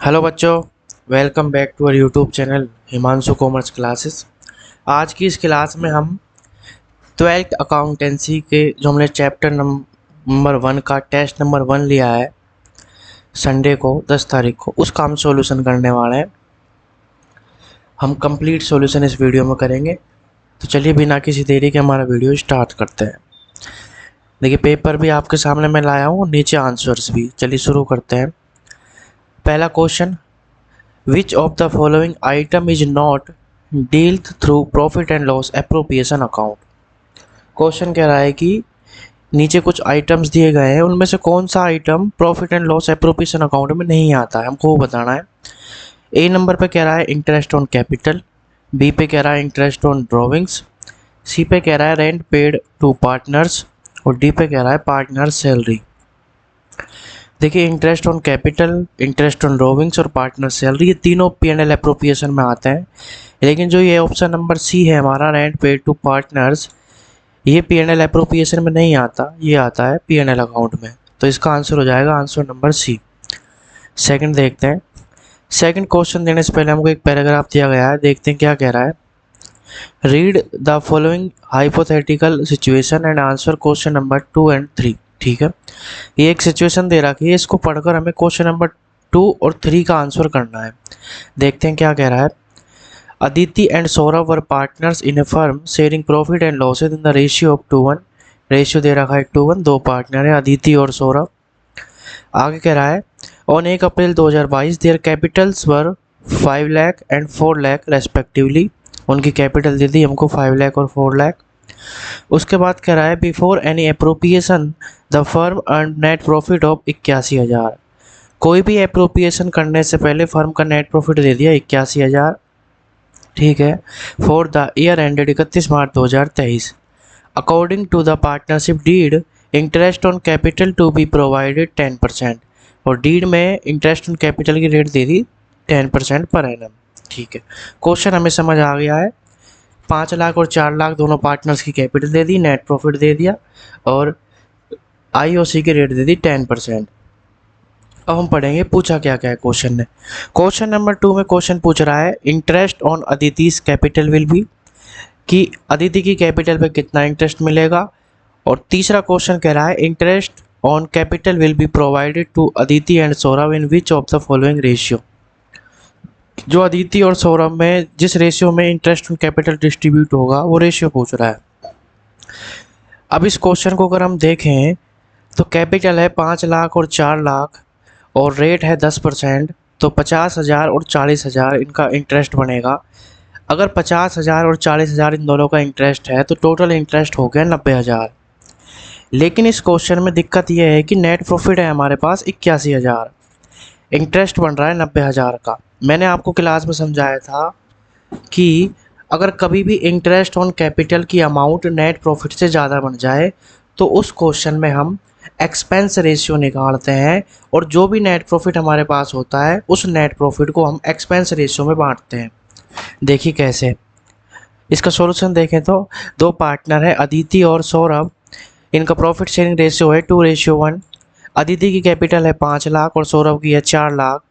Hello बच्चों, welcome back to our YouTube channel Himanshu commerce classes. आज की इस क्लास में हम ट्वेल्थ अकाउंटेंसी के जो हमने चैप्टर नंबर 1 का टेस्ट नंबर 1 लिया है संडे को 10 तारीख को, उसका हम सॉल्यूशन करने वाले हैं। हम कंप्लीट सॉल्यूशन इस वीडियो में करेंगे। तो चलिए बिना किसी देरी के हमारा वीडियो स्टार्ट करते हैं। देखिए, पेपर भी आपके सामने मैं लाया हूँ, नीचे आंसर्स भी। चलिए शुरू करते हैं। पहला question, Which of the following item is not dealt through profit and loss appropriation account? Question कह रहा है कि नीचे कुछ आइटम्स दिए गए हैं, उनमें से कौन सा item profit and loss appropriation account में नहीं आता है, हमको वो बताना है। ए नंबर पे कह रहा है इंटरेस्ट ऑन कैपिटल, बी पे कह रहा है इंटरेस्ट ऑन ड्रॉविंग्स, सी पे कह रहा है रेंट पेड टू पार्टनर्स और डी पे कह रहा है पार्टनर सैलरी। देखिए, interest on capital, interest on drawings और पार्टनर सैलरी, ये तीनों पी&एल एप्रोप्रिएशन में आते हैं। लेकिन जो ये ऑप्शन नंबर सी है हमारा, रेंट पेड टू पार्टनर्स, ये पी&एल एप्रोप्रिएशन में नहीं आता, ये आता है पी&एल अकाउंट में। तो इसका आंसर हो जाएगा आंसर नंबर सी। सेकंड देखते हैं। सेकंड क्वेश्चन देने से पहले हमको एक पैराग्राफ दिया गया है, देखते हैं क्या कह रहा है। Read the following hypothetical situation and answer question number 2 and 3। ठीक है, ये एक सिचुएशन दे रखी है, इसको पढ़कर हमें क्वेश्चन नंबर 2 और 3 का आंसर करना है। देखते हैं क्या कह रहा है। Aditi and Saurabh were partners in a firm sharing profit and losses in the ratio of 2:1। Ratio दे रखा है 2:1, दो पार्टनर है अदिति और सौरभ। आगे कह रहा है on 1 April 2022 there Capitals were 5 lakh and 4 lakh respectively. उनकी कैपिटल दे दी हमको 5 लाख और 4 लाख। उसके बाद कह रहा है before any appropriation the firm earn net profit of 81,000। कोई भी अप्रोप्रिएशन करने से पहले फर्म का नेट प्रॉफिट दे दिया 81,000। ठीक है, for the year ended 31 March 2023। According to the partnership deed interest on capital to be provided 10%। और डीड में इंटरेस्ट ऑन कैपिटल की रेट दे दी 10% पर एनम। ठीक है, क्वेश्चन हमें समझ आ गया है। 5 लाख और 4 लाख दोनों पार्टनर्स की कैपिटल दे दी, नेट प्रॉफिट दे दिया और आईओसी की रेट दे दी 10%। अब हम पढ़ेंगे पूछा क्या क्या है क्वेश्चन ने। क्वेश्चन नंबर 2 में क्वेश्चन पूछ रहा है interest on Aditi's capital will be, कि अदिति की कैपिटल पे कितना इंटरेस्ट मिलेगा। और तीसरा क्वेश्चन कह रहा है interest on capital will be provided to Aditi and Saurabh in which of the following ratio. जो अदिति और सौरभ में जिस रेशियो में इंटरेस्ट ऑन कैपिटल डिस्ट्रीब्यूट होगा वो रेशियो पूछ रहा है। अब इस क्वेश्चन को अगर हम देखें तो कैपिटल है 5 लाख और 4 लाख और रेट है 10%, तो 50,000 और 40,000 इनका इंटरेस्ट बनेगा। अगर 50,000 और 40,000 इन दोनों का इंटरेस्ट है तो टोटल इंटरेस्ट हो गया 90,000। लेकिन इस क्वेश्चन में दिक्कत यह है कि नेट प्रॉफिट है हमारे पास 81,000, इंटरेस्ट बन रहा है 90,000 का। मैंने आपको क्लास में समझाया था कि अगर कभी भी इंटरेस्ट ऑन कैपिटल की अमाउंट नेट प्रॉफिट से ज़्यादा बन जाए तो उस क्वेश्चन में हम एक्सपेंस रेशियो निकालते हैं और जो भी नेट प्रॉफिट हमारे पास होता है उस नेट प्रॉफिट को हम एक्सपेंस रेशियो में बांटते हैं। देखिए कैसे, इसका सॉल्यूशन देखें तो दो पार्टनर है अदिति और सौरभ, इनका प्रॉफिट शेयरिंग रेशियो है 2:1। अदिति की कैपिटल है 5 लाख और सौरभ की है 4 लाख।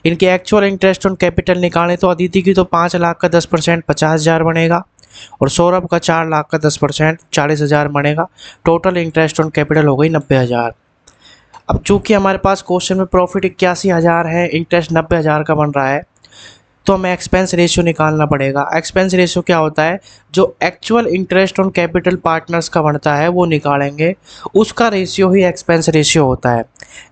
इनके एक्चुअल इंटरेस्ट ऑन कैपिटल निकालें तो अदिति की तो 5 लाख का 10% 50,000 बनेगा और सौरभ का 4 लाख का 10% 40,000 बनेगा। टोटल इंटरेस्ट ऑन कैपिटल हो गई 90,000। अब चूंकि हमारे पास क्वेश्चन में प्रॉफिट 81,000 है, इंटरेस्ट 90,000 का बन रहा है, तो हमें एक्सपेंस रेशियो निकालना पड़ेगा। एक्सपेंस रेशियो क्या होता है, जो actual interest on capital partners का बनता है वो निकालेंगे, उसका रेशियो ही एक्सपेंस रेशियो होता है।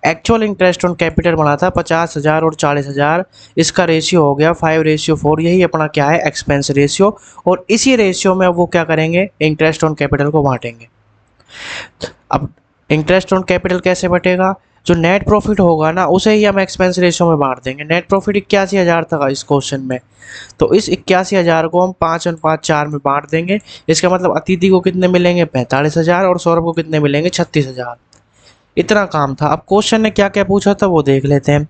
एक्चुअल इंटरेस्ट ऑन कैपिटल बना था 50,000 और 40,000, इसका रेशियो हो गया 5:4, यही अपना क्या है एक्सपेंस रेशियो। और इसी रेशियो में अब वो क्या करेंगे, इंटरेस्ट ऑन कैपिटल को बांटेंगे। अब इंटरेस्ट ऑन कैपिटल कैसे बटेगा, जो नेट प्रॉफिट होगा ना उसे ही हम एक्सपेंस रेशियो में बांट देंगे। नेट प्रॉफिट 81,000 था इस क्वेश्चन में, तो इस 81,000 को हम 5 और 5 4 में बांट देंगे। इसका मतलब अतिथि को कितने मिलेंगे 45,000 और सौरभ को कितने मिलेंगे 36,000। इतना काम था। अब क्वेश्चन ने क्या क्या पूछा था वो देख लेते हैं।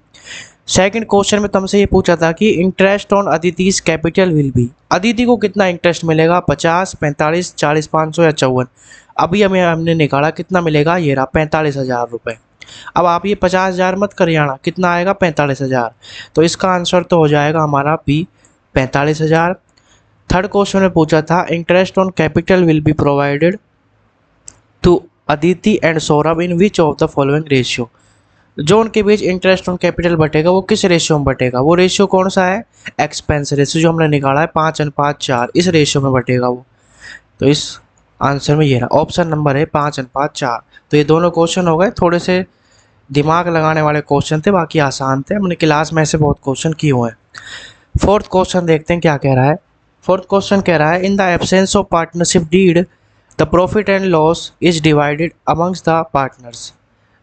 सेकंड क्वेश्चन में तुमसे ये पूछा था कि interest on Aditi's capital will be, Aditi को कितना इंटरेस्ट मिलेगा 50, 45, 40, 500 या 54। अभी हमने निकाला कितना मिलेगा, ये रहा 45,000 रुपये। अब आप ये 50,000 मत करिए आना, कितना आएगा 45,000। तो इसका आंसर तो हो जाएगा हमारा बी 45,000। थर्ड क्वेश्चन में पूछा था interest on capital will be provided to Aditi and Saurabh in which of the following ratio. जो उनके बीच इंटरेस्ट ऑन कैपिटल बटेगा वो किस रेशियो में बटेगा, वो रेशियो कौन सा है, एक्सपेंस रेशियो जो हमने निकाला है 5:4, इस रेशियो में बटेगा वो। तो इस आंसर में ये रहा ऑप्शन नंबर है 5:4। तो ये दोनों क्वेश्चन हो गए, थोड़े से दिमाग लगाने वाले क्वेश्चन थे, बाकी आसान थे, हमने क्लास में ऐसे बहुत क्वेश्चन किए हुए हैं। फोर्थ क्वेश्चन देखते हैं क्या कह रहा है। फोर्थ क्वेश्चन कह रहा है in the absence of partnership did the profit and loss is divided amongst the partners.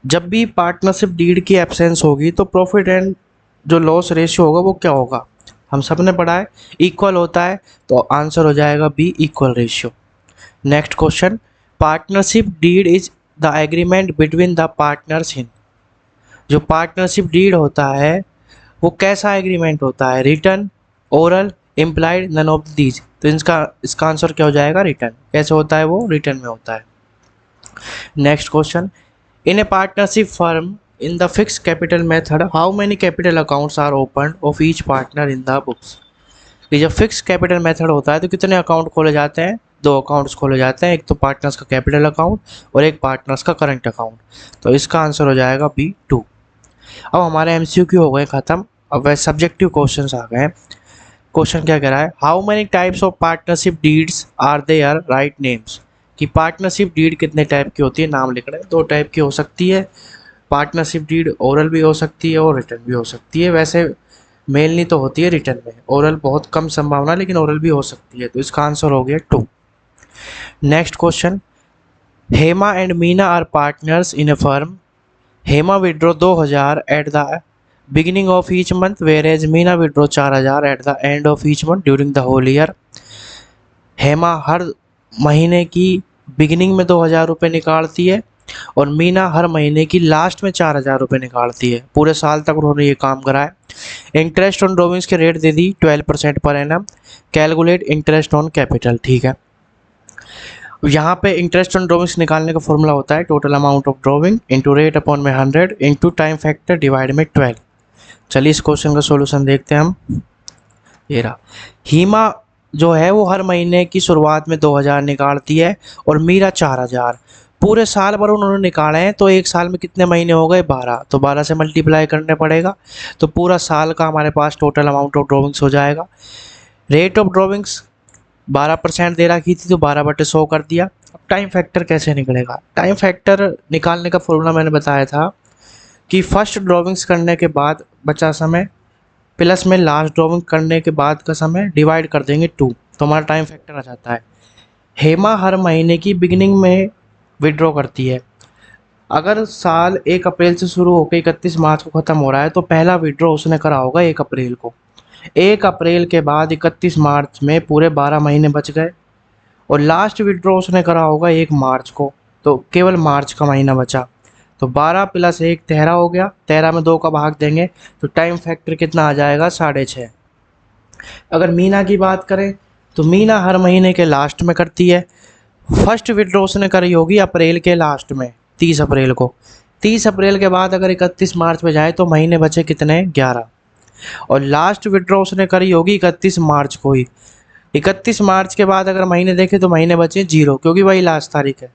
जब भी पार्टनरशिप डीड की एब्सेंस होगी तो प्रॉफिट एंड जो लॉस रेशियो होगा वो क्या होगा, हम सब ने पढ़ा है इक्वल होता है, तो आंसर हो जाएगा B equal ratio. Next question partnership deed is the agreement between the partners in. जो पार्टनरशिप डीड होता है वो कैसा एग्रीमेंट होता है, written, oral, implied, none of these. तो इसका आंसर क्या हो जाएगा, रिटर्न। कैसे होता है वो, रिटर्न में होता है। Next question in a partnership firm in the fix capital method how many capital accounts are open of each partner in the books. ये जब फिक्स कैपिटल मेथड होता है तो कितने अकाउंट खोले जाते हैं, 2 अकाउंट्स खोले जाते हैं, एक तो पार्टनर्स का कैपिटल अकाउंट और एक पार्टनर्स का करंट अकाउंट। तो इसका आंसर हो जाएगा बी 2। अब हमारे एमसीक्यू हो गए ख़त्म, अब वह सब्जेक्टिव क्वेश्चंस आ गए। क्वेश्चन क्या कह रहा है how many types of partnership deeds are there, write names. कि पार्टनरशिप डीड कितने टाइप की होती है, नाम लिख रहे हैं। 2 टाइप की हो सकती है पार्टनरशिप डीड, ओरल भी हो सकती है और रिटर्न भी हो सकती है। वैसे मेनली तो होती है रिटर्न में, ओरल बहुत कम संभावना, लेकिन ओरल भी हो सकती है। तो इसका आंसर हो गया 2। Next question Hema and Meena are partners in a firm. Hema withdraw 2,000 at the beginning of each month whereas Meena withdraw 4,000 at the end of each month during the whole year। Hema हर महीने की बिगिनिंग में 2,000 रुपये निकालती है और मीना हर महीने की लास्ट में 4,000 रुपये निकालती है। पूरे साल तक उन्होंने ये काम करा है। इंटरेस्ट ऑन ड्रॉविंग्स के रेट दे दी 12% per annum. Calculate interest on capital, ठीक है। यहाँ पे इंटरेस्ट ऑन ड्रॉविंग्स निकालने का फॉर्मूला होता है total amount of drawing into rate upon में 100 इंटू टाइम फैक्टर डिवाइड में 12। चलिए इस क्वेश्चन का सॉल्यूशन देखते हैं हम। ये रहा हीमा जो है वो हर महीने की शुरुआत में 2,000 निकालती है और मीरा 4,000। पूरे साल भर उन्होंने निकाले हैं, तो एक साल में कितने महीने हो गए 12, तो 12 से मल्टीप्लाई करने पड़ेगा। तो पूरा साल का हमारे पास टोटल अमाउंट ऑफ ड्रॉविंग्स हो जाएगा। रेट ऑफ ड्रॉविंग्स 12% दे रखी थी तो 12/100 कर दिया। अब टाइम फैक्टर कैसे निकलेगा, टाइम फैक्टर निकालने का फॉर्मूला मैंने बताया था कि फर्स्ट ड्रॉविंग्स करने के बाद बचा समय प्लस में लास्ट ड्रॉविंग करने के बाद का समय डिवाइड कर देंगे 2, तो हमारा टाइम फैक्टर आ जाता है। हेमा हर महीने की बिगिनिंग में विड्रॉ करती है। अगर साल 1 अप्रैल से शुरू होकर 31 मार्च को ख़त्म हो रहा है तो पहला विड्रॉ उसने करा होगा 1 अप्रैल को। 1 अप्रैल के बाद 31 मार्च में पूरे 12 महीने बच गए और लास्ट विड्रॉ उसने करा होगा 1 मार्च को, तो केवल मार्च का महीना बचा। तो 12 + 1 13 हो गया, 13 में 2 का भाग देंगे तो टाइम फैक्टर कितना आ जाएगा 6.5। अगर मीना की बात करें तो मीना हर महीने के लास्ट में करती है। फर्स्ट विड्रॉ उसने करी होगी अप्रैल के लास्ट में 30 अप्रैल को। 30 अप्रैल के बाद अगर 31 मार्च में जाए तो महीने बचे कितने 11, और लास्ट विड्रॉ उसने करी होगी 31 मार्च को ही। 31 मार्च के बाद अगर महीने देखें तो महीने बचे 0, क्योंकि वही लास्ट तारीख है।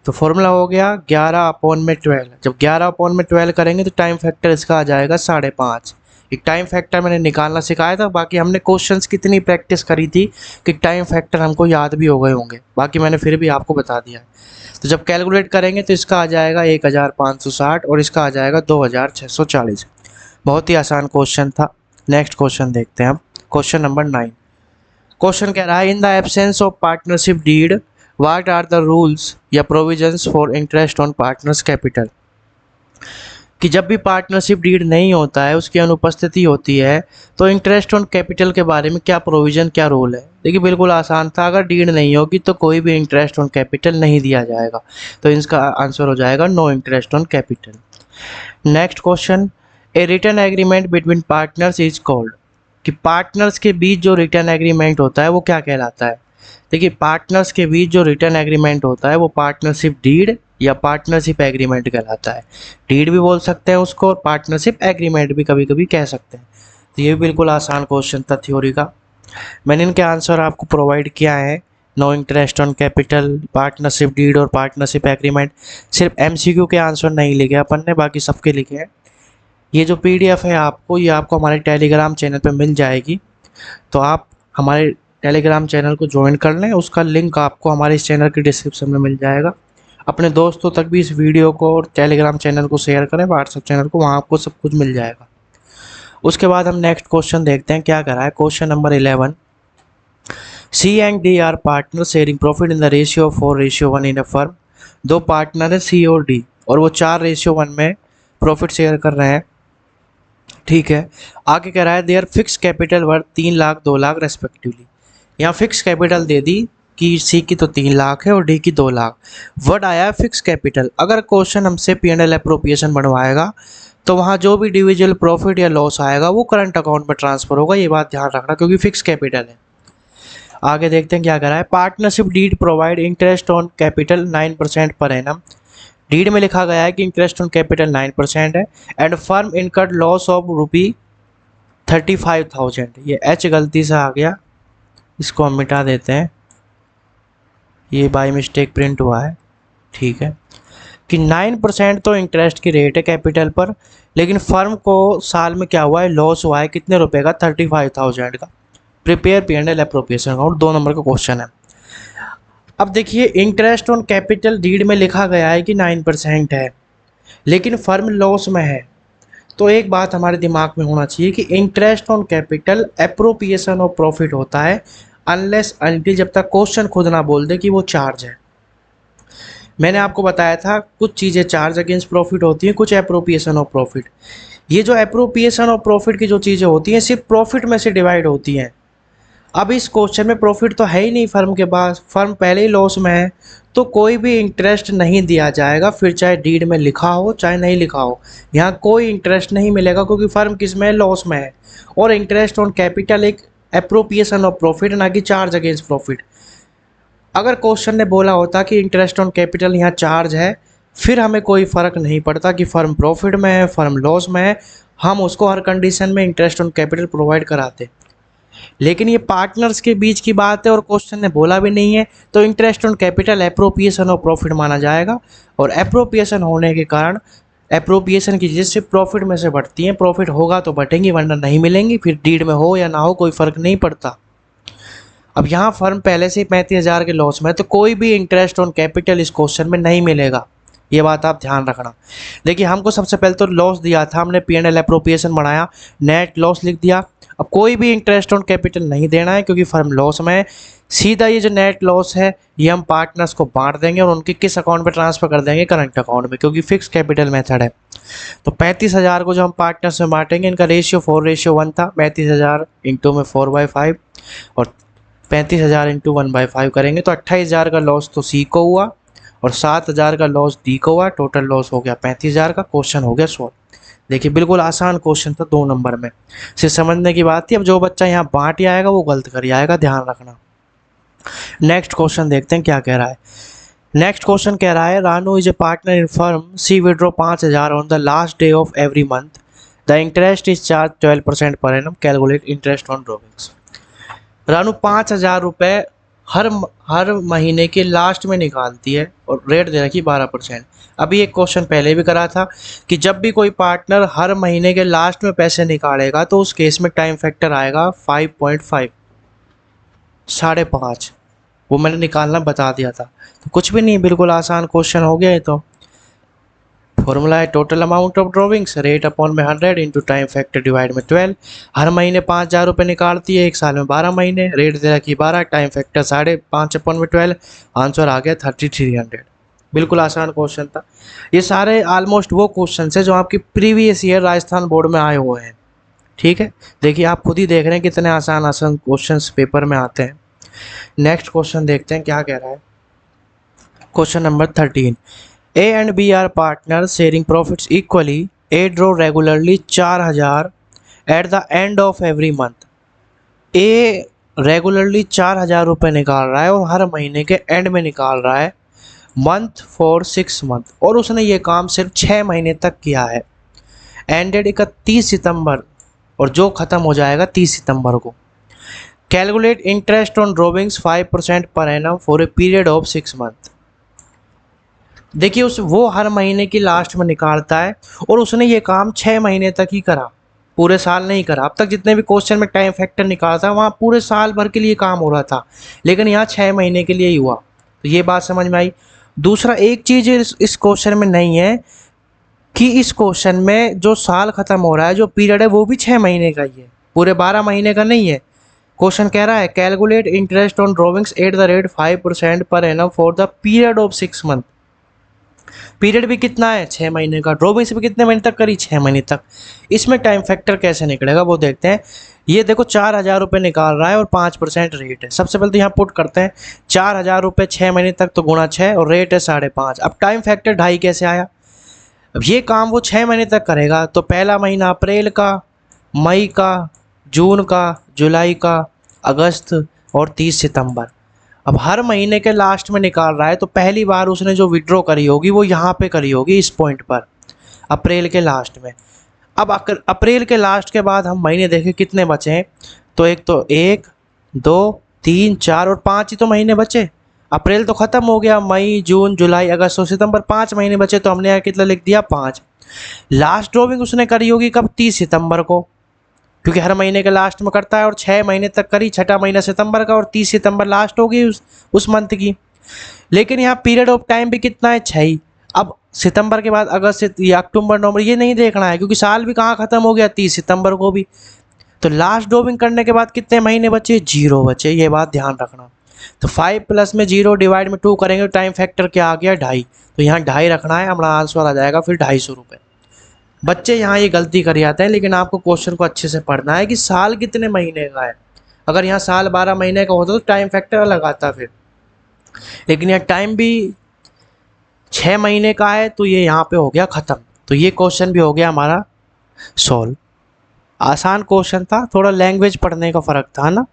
तो फॉर्मूला हो गया 11/12। जब 11/12 करेंगे तो टाइम फैक्टर इसका आ जाएगा 5.5। एक टाइम फैक्टर मैंने निकालना सिखाया था, बाकी हमने क्वेश्चंस कितनी प्रैक्टिस करी थी कि टाइम फैक्टर हमको याद भी हो गए होंगे, बाकी मैंने फिर भी आपको बता दिया है। तो जब कैलकुलेट करेंगे तो इसका आ जाएगा 1,560 और इसका आ जाएगा 2,640। बहुत ही आसान क्वेश्चन था। नेक्स्ट क्वेश्चन देखते हैं हम, क्वेश्चन नंबर 9। क्वेश्चन कह रहा है in the absence of partnership deed what are the rules या provisions for interest on partners capital. कि जब भी पार्टनरशिप डीड नहीं होता है, उसकी अनुपस्थिति होती है, तो इंटरेस्ट ऑन कैपिटल के बारे में क्या प्रोविजन, क्या रूल है। देखिए बिल्कुल आसान था, अगर डीड नहीं होगी तो कोई भी इंटरेस्ट ऑन कैपिटल नहीं दिया जाएगा। तो इसका आंसर हो जाएगा no interest on capital. Next question a written agreement between partners is called. कि पार्टनर्स के बीच जो रिटर्न एग्रीमेंट होता है वो क्या कहलाता है। देखिए पार्टनर्स के बीच जो रिटर्न एग्रीमेंट होता है वो पार्टनरशिप डीड या पार्टनरशिप एग्रीमेंट कहलाता है। डीड भी बोल सकते हैं उसको और पार्टनरशिप एग्रीमेंट भी कभी कभी कह सकते हैं। तो ये बिल्कुल आसान क्वेश्चन था थ्योरी का। मैंने इनके आंसर आपको प्रोवाइड किया है। No interest on capital, partnership deed और पार्टनरशिप एग्रीमेंट। सिर्फ एमसीक्यू के आंसर नहीं लिखे अपन ने, बाकी सबके लिखे हैं। ये जो पीडीएफ है आपको, ये आपको हमारे टेलीग्राम चैनल पे मिल जाएगी। तो आप हमारे टेलीग्राम चैनल को ज्वाइन कर लें, उसका लिंक आपको हमारे इस चैनल के डिस्क्रिप्शन में मिल जाएगा। अपने दोस्तों तक भी इस वीडियो को और टेलीग्राम चैनल को शेयर करें, व्हाट्सएप चैनल को, वहाँ आपको सब कुछ मिल जाएगा। उसके बाद हम नेक्स्ट क्वेश्चन देखते हैं क्या करा है। Question number 11, C and D are partner sharing profit in the ratio of 4:1 in a firm. दो पार्टनर है सी और डी और वो 4:1 में प्रॉफिट शेयर कर रहे हैं। ठीक है, आगे कह रहा है their fix capital worth 3 lakh 2 lakh respectively. यहाँ फिक्स कैपिटल दे दी कि सी की तो 3 लाख है और डी की 2 लाख। वर्ड आया है फिक्स कैपिटल। अगर क्वेश्चन हमसे P&L एप्रोप्रिएशन बनवाएगा तो वहाँ जो भी इंडिविजुअल प्रॉफिट या लॉस आएगा वो करंट अकाउंट में ट्रांसफर होगा, ये बात ध्यान रखना क्योंकि फिक्स कैपिटल है। आगे देखते हैं क्या करा है। Partnership deed provide interest on capital 9% per annum. Deed में लिखा गया है कि इंटरेस्ट ऑन कैपिटल 9% है and firm incurred loss of ₹35,000। ये एच गलती से आ गया, इसको हम मिटा देते हैं, ये बाय मिस्टेक प्रिंट हुआ है। ठीक है कि 9% तो इंटरेस्ट की रेट है कैपिटल पर, लेकिन फर्म को साल में क्या हुआ है, लॉस हुआ है कितने रुपए का, 35,000 का। Prepare P&L appropriation account 2 number का क्वेश्चन है। अब देखिए इंटरेस्ट ऑन कैपिटल डीड में लिखा गया है कि 9% है, लेकिन फर्म लॉस में है। तो एक बात हमारे दिमाग में होना चाहिए कि interest on capital appropriation of profit होता है अनलेस अनटिल जब तक क्वेश्चन खुद ना बोल दे कि वो चार्ज है। मैंने आपको बताया था कुछ चीज़ें चार्ज अगेंस्ट प्रॉफिट होती हैं, कुछ एप्रोप्रिएशन ऑफ प्रॉफिट। ये जो एप्रोप्रिएशन ऑफ प्रॉफिट की जो चीज़ें होती हैं सिर्फ प्रॉफिट में से डिवाइड होती हैं। अब इस क्वेश्चन में प्रॉफिट तो है ही नहीं फर्म के पास, फर्म पहले ही लॉस में है, तो कोई भी इंटरेस्ट नहीं दिया जाएगा, फिर चाहे डीड में लिखा हो चाहे नहीं लिखा हो। यहाँ कोई इंटरेस्ट नहीं मिलेगा क्योंकि फर्म किस में है, लॉस में है। और इंटरेस्ट ऑन कैपिटल एक एप्रोप्रिएशन ऑफ प्रॉफिट, ना कि चार्ज अगेंस्ट प्रॉफिट। अगर क्वेश्चन ने बोला होता कि इंटरेस्ट ऑन कैपिटल यहाँ चार्ज है, फिर हमें कोई फ़र्क नहीं पड़ता कि फर्म प्रॉफिट में है फर्म लॉस में है, हम उसको हर कंडीशन में इंटरेस्ट ऑन कैपिटल प्रोवाइड कराते। लेकिन ये पार्टनर्स के बीच की बात है और क्वेश्चन ने बोला भी नहीं है, तो interest on capital appropriation of profit माना जाएगा। और एप्रोप्रिएशन होने के कारण एप्रोप्रिएशन की चीज़ें सिर्फ प्रॉफिट में से बढ़ती हैं, प्रॉफिट होगा तो बढ़ेंगी वरना नहीं मिलेंगी, फिर डीड में हो या ना हो कोई फ़र्क नहीं पड़ता। अब यहाँ फर्म पहले से ही 35,000 के लॉस में है, तो कोई भी इंटरेस्ट ऑन कैपिटल इस क्वेश्चन में नहीं मिलेगा, ये बात आप ध्यान रखना। देखिए हमको सबसे पहले तो लॉस दिया था, हमने P&L एप्रोप्रिएशन बनाया, नेट लॉस लिख दिया। अब कोई भी इंटरेस्ट ऑन कैपिटल नहीं देना है क्योंकि फर्म लॉस में है। सीधा ये जो नेट लॉस है ये हम पार्टनर्स को बांट देंगे और उनके किस अकाउंट में ट्रांसफर कर देंगे, करंट अकाउंट में, क्योंकि फिक्स कैपिटल मेथड है। तो 35,000 को जो हम पार्टनर्स में बांटेंगे, इनका रेशियो 4:1 था। 35,000 इंटू में 4/5 और 35,000 इंटू 1/5 करेंगे तो 28,000 का लॉस तो सी को हुआ और 7,000 का लॉस डी को हुआ। टोटल लॉस हो गया 35,000 का। क्वेश्चन हो गया सॉल्व। देखिए बिल्कुल आसान क्वेश्चन था, 2 नंबर में, सिर्फ समझने की बात थी। अब जो बच्चा यहाँ बांट ही आएगा वो गलत कर आएगा, ध्यान रखना। नेक्स्ट क्वेश्चन देखते हैं क्या कह रहा है। नेक्स्ट क्वेश्चन कह रहा है Ranu is a partner in firm, she withdraw 5,000 on the last day of every month, the interest is charge 12% per annum, calculate interest on drawings. Ranu 5,000 रुपये हर महीने के लास्ट में निकालती है और रेट दे रखी 12%। अभी एक क्वेश्चन पहले भी करा था कि जब भी कोई पार्टनर हर महीने के लास्ट में पैसे निकालेगा तो उस केस में टाइम फैक्टर आएगा 5.5, 5.5। वो मैंने निकालना बता दिया था, तो कुछ भी नहीं, बिल्कुल आसान क्वेश्चन हो गया है। तो फॉर्मूला है total amount of drawings, rate upon में 100 इंटू टाइम फैक्टर डिवाइड में 12। हर महीने 5,000 रुपये निकालती है, एक साल में 12 महीने, रेट दे रखी 12, टाइम फैक्टर 5.5 अपॉन में 12, आंसर आ गया 3300। बिल्कुल आसान क्वेश्चन था। ये सारे ऑलमोस्ट वो क्वेश्चन है जो आपकी प्रीवियस ईयर राजस्थान बोर्ड में आए हुए हैं। ठीक है, देखिए आप खुद ही देख रहे हैं कितने आसान आसान क्वेश्चन पेपर में आते हैं। नेक्स्ट क्वेश्चन देखते हैं क्या कह रहा है। Question number 13, A and B are partners sharing profits equally. A draw regularly 4,000 at the end of every month. A regularly 4,000 रुपये निकाल रहा है और हर महीने के एंड में निकाल रहा है मंथ फॉर 6 मंथ, और उसने ये काम सिर्फ 6 महीने तक किया है, एंडेड 31 सितंबर, और जो ख़त्म हो जाएगा 30 सितंबर को। Calculate interest on drawings 5% per annum for a period of 6 month. देखिए वो हर महीने की लास्ट में निकालता है, और उसने ये काम 6 महीने तक ही करा, पूरे साल नहीं करा। अब तक जितने भी क्वेश्चन में टाइम फैक्टर निकालता है वहाँ पूरे साल भर के लिए काम हो रहा था, लेकिन यहाँ 6 महीने के लिए ही हुआ। तो ये बात समझ में आई। दूसरा एक चीज़ इस क्वेश्चन में नहीं है कि इस क्वेश्चन में जो साल ख़त्म हो रहा है, जो पीरियड है, वो भी 6 महीने का ही है, पूरे 12 महीने का नहीं है। क्वेश्चन कह रहा है calculate interest on drawings eight the rate 5% per annum for the period of 6 month. Period भी कितना है, 6 महीने का। ड्रॉविंग्स भी कितने महीने तक करी, 6 महीने तक। इसमें टाइम फैक्टर कैसे निकलेगा वो देखते हैं। ये देखो 4,000 रुपये निकाल रहा है और 5% रेट है। सबसे पहले तो यहाँ पुट करते हैं 4,000 रुपये 6 महीने तक, तो गुणा 6, और रेट है 5.5। अब टाइम फैक्टर 2.5 कैसे आया। अब ये काम वो 6 महीने तक करेगा, तो पहला महीना अप्रैल का, मई का, जून का, जुलाई का, अगस्त और 30 सितंबर। अब हर महीने के लास्ट में निकाल रहा है, तो पहली बार उसने जो विड्रॉ करी होगी वो यहाँ पे करी होगी, इस पॉइंट पर, अप्रैल के लास्ट में। अब अप्रैल के लास्ट के बाद हम महीने देखें कितने बचे हैं, तो 1, 2, 3, 4 और 5 ही तो महीने बचे। अप्रैल तो ख़त्म हो गया, मई, जून, जुलाई, अगस्त और सितंबर, 5 महीने बचे, तो हमने यहाँ कितना लिख दिया, 5। लास्ट ड्रॉविंग उसने करी होगी कब, 30 सितंबर को, क्योंकि हर महीने के लास्ट में करता है, और 6 महीने तक करी, छठा महीना सितंबर का, और 30 सितंबर लास्ट होगी उस मंथ की। लेकिन यहाँ पीरियड ऑफ टाइम भी कितना है, 6 ही। अब सितंबर के बाद अगस्त या अक्टूबर नवंबर ये नहीं देखना है, क्योंकि साल भी कहाँ ख़त्म हो गया, 30 सितंबर को भी। तो लास्ट ड्रॉविंग करने के बाद कितने महीने बचे, 0 बचे, ये बात ध्यान रखना। तो 5 प्लस में 0 डिवाइड में 2 करेंगे, टाइम फैक्टर क्या आ गया, 2.5। तो यहाँ 2.5 रखना है, हमारा आंसर आ जाएगा फिर 250 रुपये। बच्चे यहाँ ये गलती कर जाते हैं, लेकिन आपको क्वेश्चन को अच्छे से पढ़ना है कि साल कितने महीने का है। अगर यहाँ साल 12 महीने का होता तो टाइम फैक्टर अलग आता फिर, लेकिन यहाँ टाइम भी 6 महीने का है, तो ये यहाँ पे हो गया ख़त्म। तो ये क्वेश्चन भी हो गया हमारा सॉल्व। आसान क्वेश्चन था, थोड़ा लैंग्वेज पढ़ने का फ़र्क था ना।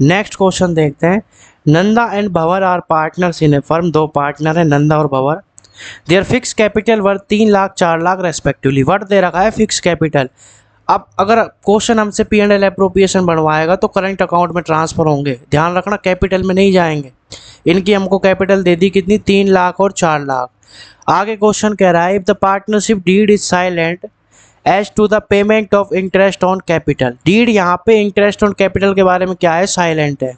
नेक्स्ट क्वेश्चन देखते हैं। Nanda and Bhanwar are partners in a firm. 2 partner है, नंदा और Bhanwar. Their fix capital worth 3 lakh 4 lakh respectively. Worth दे रखा है फिक्स कैपिटल। अब अगर क्वेश्चन हमसे P&L एप्रोप्रिएशन बनवाएगा तो करंट अकाउंट में ट्रांसफ़र होंगे, ध्यान रखना कैपिटल में नहीं जाएंगे। इनकी हमको कैपिटल दे दी कितनी, 3 लाख और 4 लाख। आगे क्वेश्चन कह रहा है if the partnership deed is silent as to the payment of interest on capital. Deed यहाँ पे इंटरेस्ट ऑन कैपिटल के बारे में क्या है, साइलेंट है।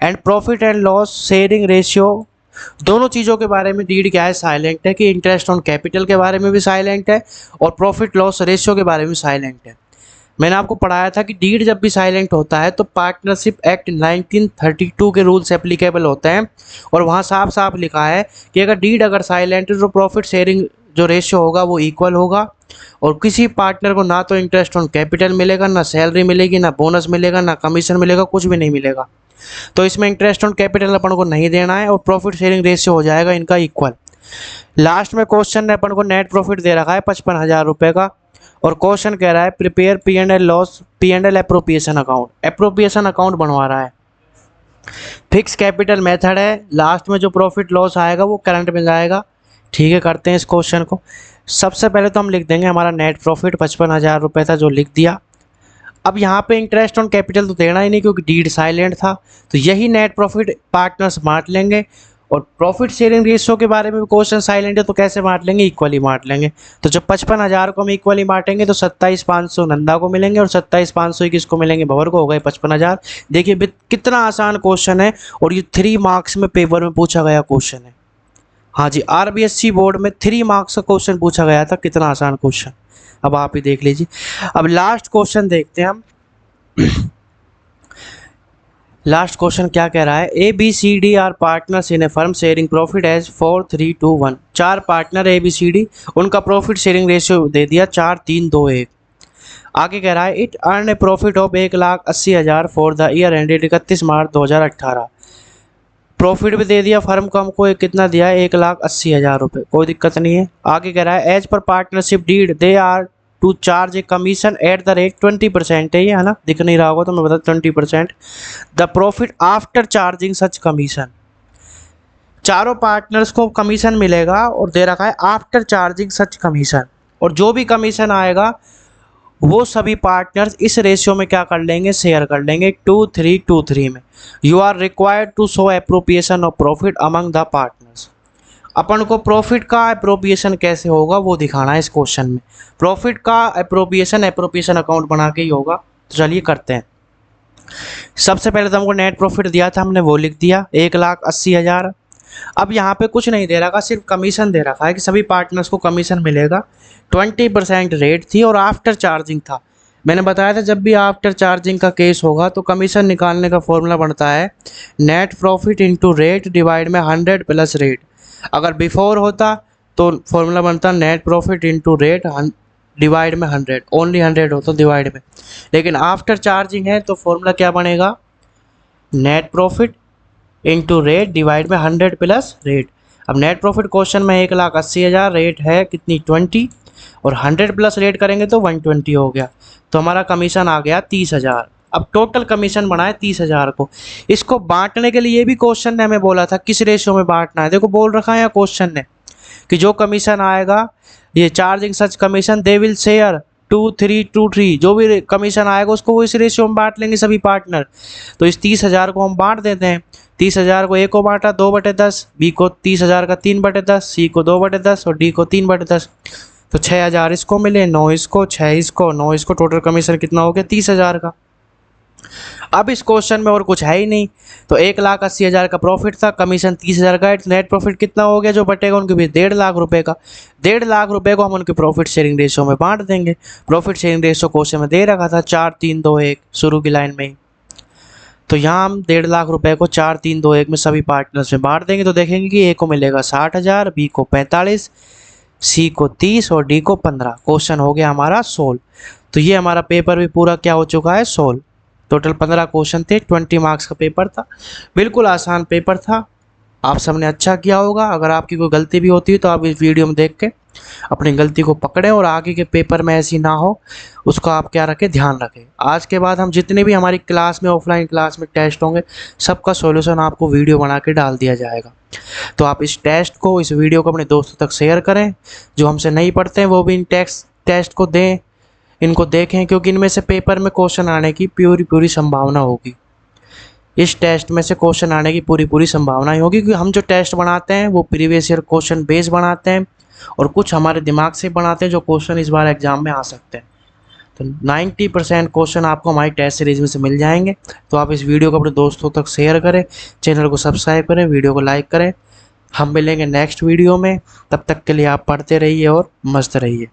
And profit and loss sharing ratio, दोनों चीज़ों के बारे में डीड क्या है, साइलेंट है। कि इंटरेस्ट ऑन कैपिटल के बारे में भी साइलेंट है, और प्रॉफिट लॉस रेशियो के बारे में साइलेंट है। मैंने आपको पढ़ाया था कि डीड जब भी साइलेंट होता है तो पार्टनरशिप एक्ट 1932 के रूल्स एप्लीकेबल होते हैं, और वहाँ साफ साफ लिखा है कि अगर साइलेंट है तो प्रॉफिट शेयरिंग जो रेशियो होगा वो इक्वल होगा, और किसी पार्टनर को ना तो इंटरेस्ट ऑन कैपिटल मिलेगा, ना सैलरी मिलेगी, ना बोनस मिलेगा, ना कमीशन मिलेगा, कुछ भी नहीं मिलेगा। तो इसमें इंटरेस्ट ऑन कैपिटल अपन को नहीं देना है, और प्रॉफिट शेयरिंग रेशियो हो जाएगा इनका इक्वल। लास्ट में क्वेश्चन ने अपन को नेट प्रॉफिट दे रखा है 55,000 रुपये का, और क्वेश्चन कह रहा है prepare P&L appropriation account. Appropriation account बनवा रहा है, फिक्स कैपिटल मेथड है, लास्ट में जो प्रॉफिट लॉस आएगा वो करंट में जाएगा। ठीक है, करते हैं इस क्वेश्चन को। सबसे पहले तो हम लिख देंगे हमारा नेट प्रॉफिट 55,000 रुपये था, जो लिख दिया। अब यहाँ पे इंटरेस्ट ऑन कैपिटल तो देना ही नहीं, क्योंकि डीड साइलेंट था, तो यही नेट प्रॉफिट पार्टनर्स बांट लेंगे। और प्रॉफिट शेयरिंग रेशियो के बारे में भी क्वेश्चन साइलेंट है, तो कैसे बांट लेंगे, इक्वली बांट लेंगे। तो जब 55,000 को हम इक्वली बांटेंगे तो 27,500 नंदा को मिलेंगे, और 27,500 किसको मिलेंगे, भंवर को। हो गए 55,000। देखिए कितना आसान क्वेश्चन है, और ये 3 मार्क्स में पेपर में पूछा गया क्वेश्चन है। हाँ जी, RBSC बोर्ड में 3 मार्क्स का क्वेश्चन पूछा गया था। कितना आसान क्वेश्चन, अब आप ही देख लीजिए। अब लास्ट क्वेश्चन देखते हैं हम। लास्ट क्वेश्चन क्या कह रहा है, ABCD are partners in a firm sharing profit as 4 3 2 1। 4 partner ABCD, उनका प्रॉफिट शेयरिंग रेशियो दे दिया 4 3 2 1। आगे कह रहा है it earn a profit of 1,80,000 for the year ended 31 March 2018। Profit भी दे दिया फर्म को, हमको कितना दिया है, 1,80,000 रुपये, कोई दिक्कत नहीं है। आगे कह रहा है as per partnership deed they are to charge a commission at the rate 20% है, ये है ना, दिख नहीं रहा होगा तो मैं बता 20%। The profit after charging such commission. चारों पार्टनर्स को कमीशन मिलेगा और दे रखा है आफ्टर चार्जिंग सच कमीशन, और जो भी कमीशन आएगा वो सभी पार्टनर्स इस रेशियो में क्या कर लेंगे, शेयर कर लेंगे 2:3 में। You are required to show appropriation of profit among the partners. अपन को प्रॉफिट का एप्रोप्रिएशन कैसे होगा वो दिखाना है इस क्वेश्चन में। प्रॉफिट का एप्रोप्रिएशन अकाउंट बना के ही होगा। तो चलिए करते हैं। सबसे पहले तो हमको नेट प्रॉफिट दिया था, हमने वो लिख दिया 1,80,000। अब यहाँ पे कुछ नहीं दे रखा, सिर्फ कमीशन दे रखा है कि सभी पार्टनर्स को कमीशन मिलेगा। 20% रेट थी और आफ्टर चार्जिंग था। मैंने बताया था जब भी आफ्टर चार्जिंग का केस होगा तो कमीशन निकालने का फॉर्मूला बनता है net profit into rate divide में 100 प्लस रेट। अगर बिफोर होता तो फॉर्मूला बनता net profit into rate divide में 100, ओनली 100 होता डिवाइड में। लेकिन आफ्टर चार्जिंग है तो फॉर्मूला क्या बनेगा, net profit into rate divide में 100 प्लस रेट। अब नेट प्रॉफिट क्वेश्चन में 1,80,000, रेट है कितनी 20, और 100 प्लस रेट करेंगे तो 120 हो गया। तो हमारा कमीशन आ गया 30,000। अब टोटल कमीशन बना है 30,000 को। इसको बांटने के लिए भी क्वेश्चन ने हमें बोला था किस रेशियो में बांटना है। देखो बोल रखा है यहाँ क्वेश्चन ने कि जो कमीशन आएगा ये charging such commission they will share 2:3, जो भी कमीशन आएगा उसको वो इस रेशियो में बांट लेंगे सभी पार्टनर। तो इस 30,000 को हम बांट देते हैं। 30,000 को ए को बांटा 2/10, बी को 30,000 का 3/10, सी को 2/10 और डी को 3/10। तो 6,000 इसको मिले, 9 इसको, 6 इसको, 9 इसको। टोटल कमीशन कितना हो गया 30,000 का। अब इस क्वेश्चन में और कुछ है ही नहीं। तो 1,80,000 का प्रॉफिट था, कमीशन 30,000 का, नेट प्रॉफिट कितना हो गया जो बटेगा उनके बीच 1.5 लाख रुपए का। 1.5 लाख रुपए को हम उनके प्रॉफिट शेयरिंग रेशियो में बांट देंगे। प्रॉफिट शेयरिंग रेशियो क्वेश्चन में दे रखा था 4:3:2:1 शुरू की लाइन में ही। तो यहाँ हम 1.5 लाख रुपए को 4:3:2:1 में सभी पार्टनर्स में बांट देंगे। तो देखेंगे कि ए को मिलेगा 60,000, बी को 45, सी को 30 और डी को 15। क्वेश्चन हो गया हमारा सोल्व। तो ये हमारा पेपर भी पूरा क्या हो चुका है, सोल्व। टोटल 15 क्वेश्चन थे, 20 मार्क्स का पेपर था। बिल्कुल आसान पेपर था। आप सबने अच्छा किया होगा। अगर आपकी कोई गलती भी होती है तो आप इस वीडियो में देख के अपनी गलती को पकड़ें और आगे के पेपर में ऐसी ना हो उसका आप क्या रखें, ध्यान रखें। आज के बाद हम जितने भी हमारी क्लास में ऑफलाइन क्लास में टेस्ट होंगे सबका सॉल्यूशन आपको वीडियो बना के डाल दिया जाएगा। तो आप इस टेस्ट को, इस वीडियो को अपने दोस्तों तक शेयर करें। जो हमसे नहीं पढ़ते हैं वो भी इन टेस्ट को दें, इनको देखें, क्योंकि इनमें से पेपर में क्वेश्चन आने की पूरी संभावना होगी। इस टेस्ट में से क्वेश्चन आने की पूरी संभावना ही होगी, क्योंकि हम जो टेस्ट बनाते हैं वो प्रीवियस ईयर क्वेश्चन बेस बनाते हैं और कुछ हमारे दिमाग से बनाते हैं जो क्वेश्चन इस बार एग्जाम में आ सकते हैं। तो 90% क्वेश्चन आपको हमारी टेस्ट सीरीज में से मिल जाएंगे। तो आप इस वीडियो को अपने दोस्तों तक शेयर करें, चैनल को सब्सक्राइब करें, वीडियो को लाइक करें। हम मिलेंगे नेक्स्ट वीडियो में। तब तक के लिए आप पढ़ते रहिए और मस्त रहिए।